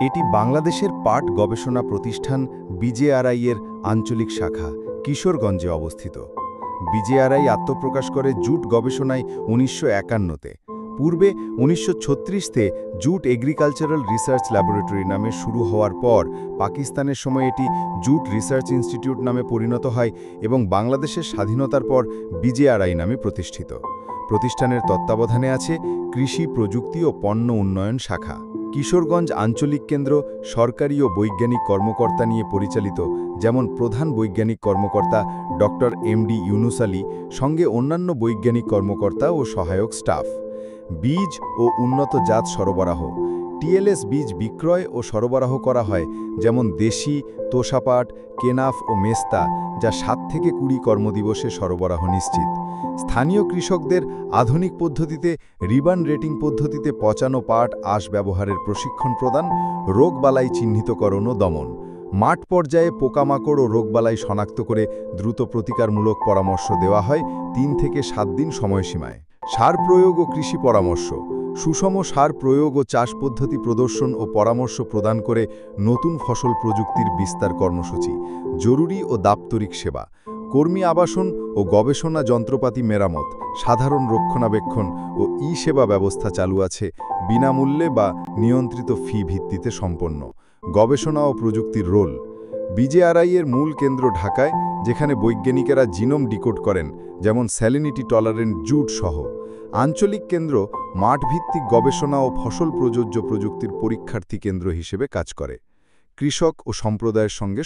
এটি বাংলাদেশের পাট গবেষণা প্রতিষ্ঠান বিজেআরআই এর আঞ্চলিক শাখা কিশোরগঞ্জে অবস্থিত। বিজেআরআই আত্মপ্রকাশ করে জুট গবেষণায় ১৯৫১-তে। পূর্বে ১৯৩৬-তে জুট এগ্রিকালচারাল রিসার্চ ল্যাবরেটরি নামে শুরু হওয়ার পর পাকিস্তানের সময় এটি জুট রিসার্চ ইনস্টিটিউট নামে পরিণত হয় এবং বাংলাদেশের স্বাধীনতার পর বিজেআরআই নামে প্রতিষ্ঠিত। প্রতিষ্ঠানের তত্ত্বাবধানে আছে কৃষি প্রযুক্তি ও পণ্য উন্নয়ন শাখা। কিশোরগঞ্জ আঞ্চলিক কেন্দ্র সরকারি ও বৈজ্ঞানিক কর্মকর্তা নিয়ে পরিচালিত, যেমন প্রধান বৈজ্ঞানিক কর্মকর্তা ডক্টর এমডি ইউনুস আলী, সঙ্গে অন্যান্য বৈজ্ঞানিক কর্মকর্তা ও সহায়ক স্টাফ। বীজ ও উন্নত জাত সরবরাহ। টিএলএস বীজ বিক্রয় ও সরবরাহ করা হয়, যেমন দেশি, তোষাপাট, কেনাফ ও মেস্তা, যা ৭ থেকে ২০ কর্মদিবসে সরবরাহ নিশ্চিত। স্থানীয় কৃষকদের আধুনিক পদ্ধতিতে রিবান রেটিং পদ্ধতিতে পচানো পাট আঁশ ব্যবহারের প্রশিক্ষণ প্রদান, রোগবালাই চিহ্নিতকরণ ও দমন। মাঠ পর্যায়ে পোকামাকড় ও রোগবালাই শনাক্ত করে দ্রুত প্রতিকারমূলক পরামর্শ দেওয়া হয় ৩ থেকে ৭ দিন সময়সীমায়। সার প্রয়োগ ও কৃষি পরামর্শ। সুষম সার প্রয়োগ ও চাষ পদ্ধতি প্রদর্শন ও পরামর্শ প্রদান করে নতুন ফসল প্রযুক্তির বিস্তার কর্মসূচি। জরুরি ও দাপ্তরিক সেবা। কর্মী আবাসন ও গবেষণা যন্ত্রপাতি মেরামত, সাধারণ রক্ষণাবেক্ষণ ও ই-সেবা ব্যবস্থা চালু আছে, বিনামূল্যে বা নিয়ন্ত্রিত ফি ভিত্তিতে সম্পন্ন। গবেষণা ও প্রযুক্তির রোল। বিজেআরআই এর মূল কেন্দ্র ঢাকায়, যেখানে বৈজ্ঞানিকেরা জিনোম ডিকোড করেন, যেমন স্যালিনিটি টলারেন্ট জুট সহ। আঞ্চলিক কেন্দ্র মাঠভিত্তিক গবেষণা ও ফসল প্রযোজ্য প্রযুক্তির পরীক্ষার্থী কেন্দ্র হিসেবে কাজ করে। কৃষক ও সম্প্রদায়ের সঙ্গে